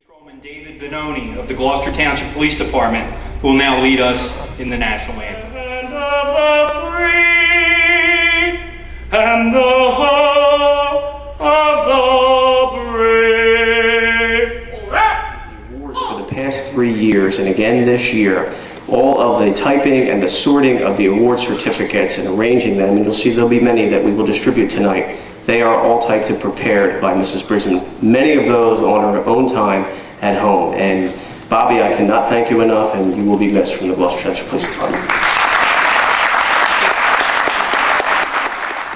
Patrolman David Benoni of the Gloucester Township Police Department, who will now lead us in the national anthem. And of the free and the hope of the brave. Awards for the past 3 years and again this year, all of the typing and the sorting of the award certificates and arranging them, and you'll see there'll be many that we will distribute tonight. They are all typed and prepared by Mrs. Brisman. Many of those on her own time at home. And Bobby, I cannot thank you enough, and you will be missed from the Gloucester Township Police Department.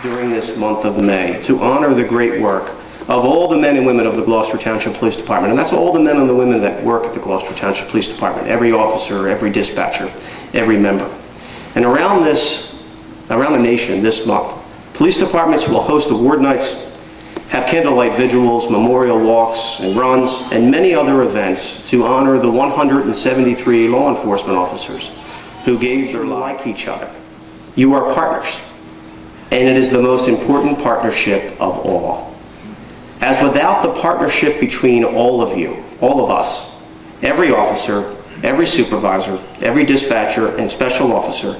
During this month of May, to honor the great work of all the men and women of the Gloucester Township Police Department, and that's all the men and the women that work at the Gloucester Township Police Department, every officer, every dispatcher, every member. And around the nation this month, police departments will host award nights, have candlelight vigils, memorial walks and runs, and many other events to honor the 173 law enforcement officers who gave their life like each other. You are partners, and it is the most important partnership of all. As without the partnership between all of you, all of us, every officer, every supervisor, every dispatcher, and special officer,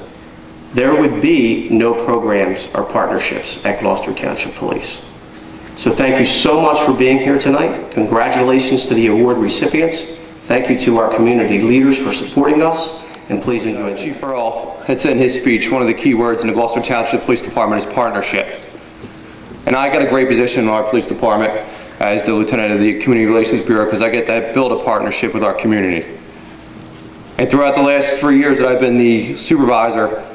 there would be no programs or partnerships at Gloucester Township Police. So thank you so much for being here tonight. Congratulations to the award recipients. Thank you to our community leaders for supporting us, and please enjoy. Chief Earl had said in his speech, one of the key words in the Gloucester Township Police Department is partnership. And I got a great position in our police department as the lieutenant of the Community Relations Bureau because I get to build a partnership with our community. And throughout the last 3 years that I've been the supervisor,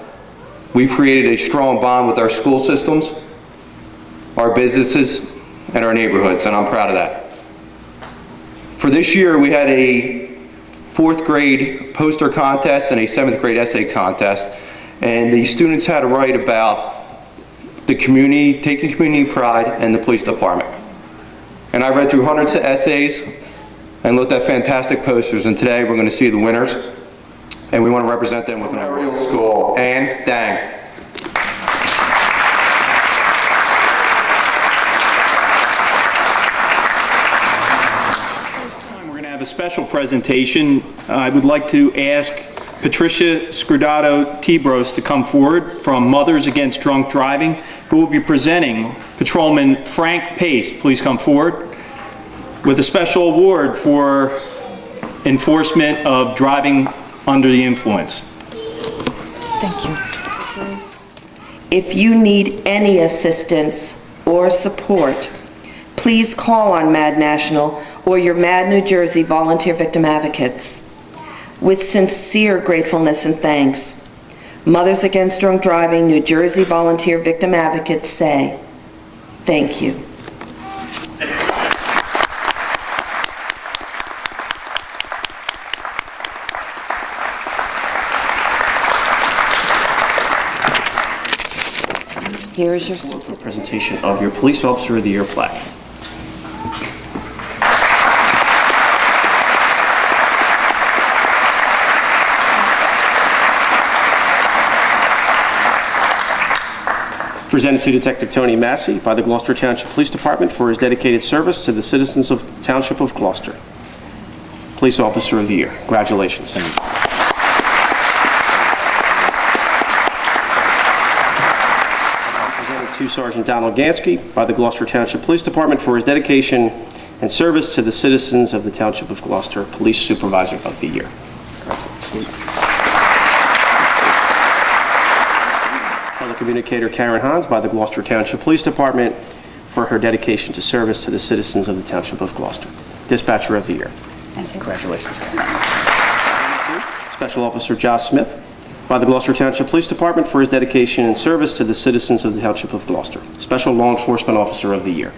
we've created a strong bond with our school systems, our businesses, and our neighborhoods, and I'm proud of that. For this year, we had a 4th grade poster contest and a 7th grade essay contest, and the students had to write about the community, taking community pride, and the police department. And I read through hundreds of essays and looked at fantastic posters, and today we're going to see the winners, and we want to represent them with an aerial school. And dang. We're going to have a special presentation. I would like to ask Patricia Scrudato-Tibros to come forward from Mothers Against Drunk Driving, who will be presenting Patrolman Frank Pace. Please come forward with a special award for enforcement of driving under the influence. Thank you. Officers, if you need any assistance or support, please call on MAD National or your MAD New Jersey volunteer victim advocates. With sincere gratefulness and thanks, Mothers Against Drunk Driving New Jersey volunteer victim advocates say, thank you. Here is your certificate. Presentation of your Police Officer of the Year plaque. Presented to Detective Tony Massey by the Gloucester Township Police Department for his dedicated service to the citizens of the Township of Gloucester. Police Officer of the Year. Congratulations. Presented to Sergeant Donald Gansky by the Gloucester Township Police Department for his dedication and service to the citizens of the Township of Gloucester. Police Supervisor of the Year. Telecommunicator Karen Hans by the Gloucester Township Police Department for her dedication to service to the citizens of the Township of Gloucester. Dispatcher of the Year. Congratulations. Special Officer Josh Smith by the Gloucester Township Police Department for his dedication and service to the citizens of the Township of Gloucester. Special Law Enforcement Officer of the Year.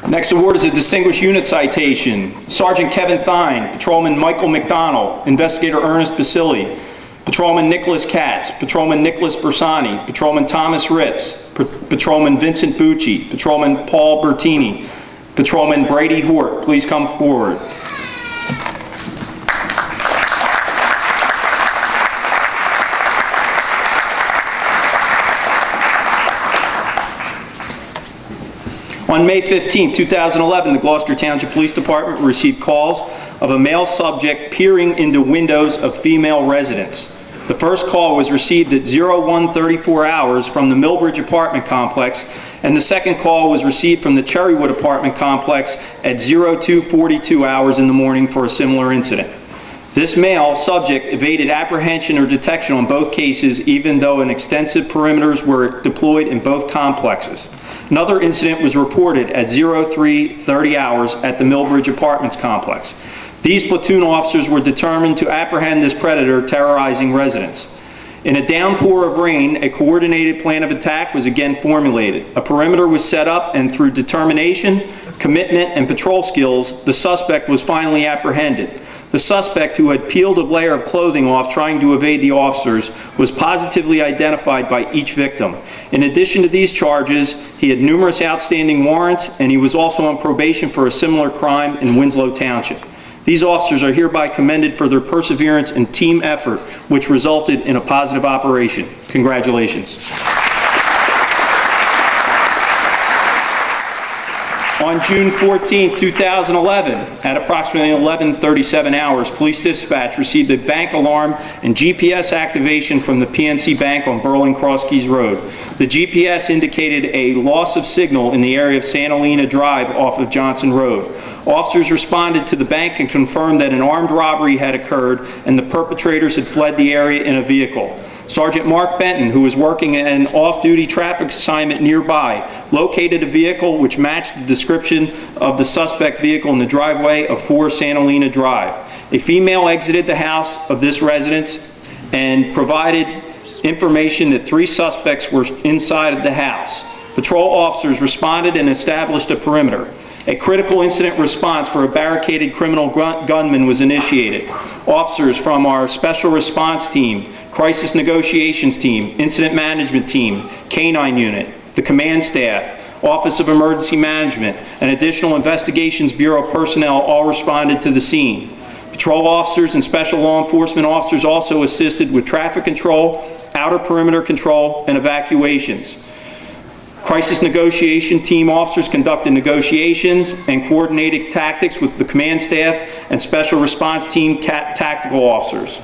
Next award is a Distinguished Unit Citation. Sergeant Kevin Thine, Patrolman Michael McDonald, Investigator Ernest Basili, Patrolman Nicholas Katz, Patrolman Nicholas Bersani, Patrolman Thomas Ritz, Patrolman Vincent Bucci, Patrolman Paul Bertini, Patrolman Brady Hort. Please come forward. On May 15, 2011, the Gloucester Township Police Department received calls of a male subject peering into windows of female residents. The first call was received at 01:34 hours from the Millbridge apartment complex, and the second call was received from the Cherrywood apartment complex at 02:42 hours in the morning for a similar incident. This male subject evaded apprehension or detection on both cases, even though an extensive perimeters were deployed in both complexes. Another incident was reported at 03:30 hours at the Millbridge Apartments complex. These platoon officers were determined to apprehend this predator terrorizing residents. In a downpour of rain, a coordinated plan of attack was again formulated. A perimeter was set up, and through determination, commitment, and patrol skills, the suspect was finally apprehended. The suspect, who had peeled a layer of clothing off trying to evade the officers, was positively identified by each victim. In addition to these charges, he had numerous outstanding warrants, and he was also on probation for a similar crime in Winslow Township. These officers are hereby commended for their perseverance and team effort, which resulted in a positive operation. Congratulations. On June 14, 2011, at approximately 11:37 hours, police dispatch received a bank alarm and GPS activation from the PNC Bank on Burling Cross Keys Road. The GPS indicated a loss of signal in the area of Santa Lena Drive off of Johnson Road. Officers responded to the bank and confirmed that an armed robbery had occurred and the perpetrators had fled the area in a vehicle. Sergeant Mark Benton, who was working an off-duty traffic assignment nearby, located a vehicle which matched the description of the suspect vehicle in the driveway of 4 Santa Lena Drive. A female exited the house of this residence and provided information that 3 suspects were inside of the house. Patrol officers responded and established a perimeter. A critical incident response for a barricaded criminal gunman was initiated. Officers from our Special Response Team, Crisis Negotiations Team, Incident Management Team, K-9 Unit, the Command Staff, Office of Emergency Management, and additional Investigations Bureau personnel all responded to the scene. Patrol officers and special law enforcement officers also assisted with traffic control, outer perimeter control, and evacuations. Crisis Negotiation Team officers conducted negotiations and coordinated tactics with the command staff and Special Response Team tactical officers.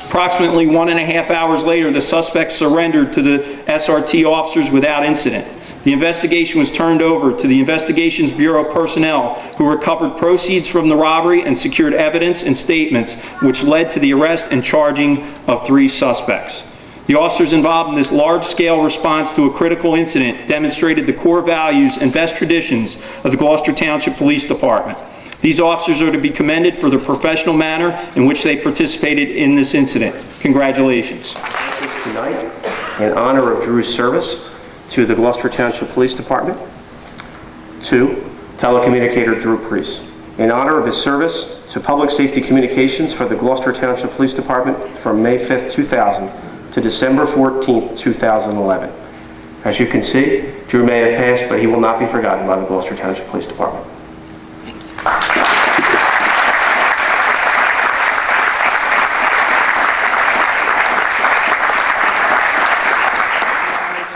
Approximately 1.5 hours later, the suspect surrendered to the SRT officers without incident. The investigation was turned over to the Investigations Bureau personnel, who recovered proceeds from the robbery and secured evidence and statements, which led to the arrest and charging of 3 suspects. The officers involved in this large-scale response to a critical incident demonstrated the core values and best traditions of the Gloucester Township Police Department. These officers are to be commended for the professional manner in which they participated in this incident. Congratulations. Tonight, in honor of Drew's service to the Gloucester Township Police Department, to telecommunicator Drew Priest. In honor of his service to Public Safety Communications for the Gloucester Township Police Department from May 5th, 2000 to December 14th, 2011. As you can see, Drew may have passed, but he will not be forgotten by the Gloucester Township Police Department.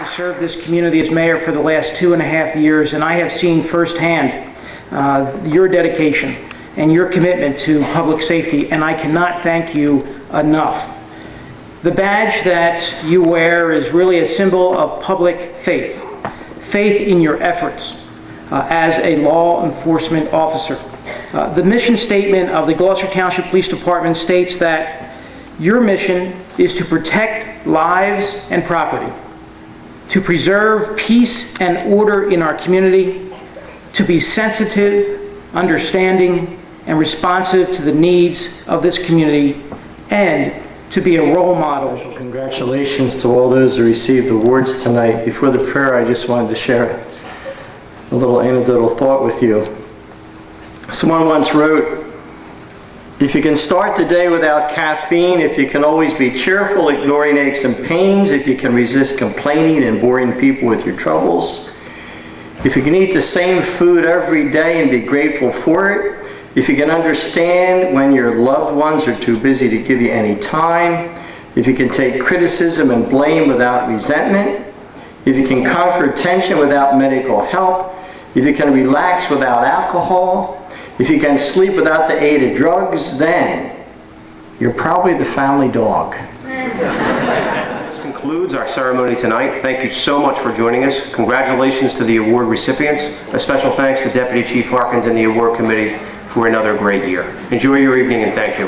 Served this community as mayor for the last 2.5 years, and I have seen firsthand your dedication and your commitment to public safety, and I cannot thank you enough. The badge that you wear is really a symbol of public faith, faith in your efforts as a law enforcement officer. The mission statement of the Gloucester Township Police Department states that your mission is to protect lives and property, to preserve peace and order in our community, to be sensitive, understanding, and responsive to the needs of this community, and to be a role model. Congratulations to all those who received awards tonight. Before the prayer, I just wanted to share a little anecdotal thought with you. Someone once wrote, "If you can start the day without caffeine, if you can always be cheerful, ignoring aches and pains, if you can resist complaining and boring people with your troubles, if you can eat the same food every day and be grateful for it, if you can understand when your loved ones are too busy to give you any time, if you can take criticism and blame without resentment, if you can conquer tension without medical help, if you can relax without alcohol, if you can sleep without the aid of drugs, then you're probably the family dog. This concludes our ceremony tonight. Thank you so much for joining us. Congratulations to the award recipients. A special thanks to Deputy Chief Harkins and the award committee for another great year. Enjoy your evening and thank you.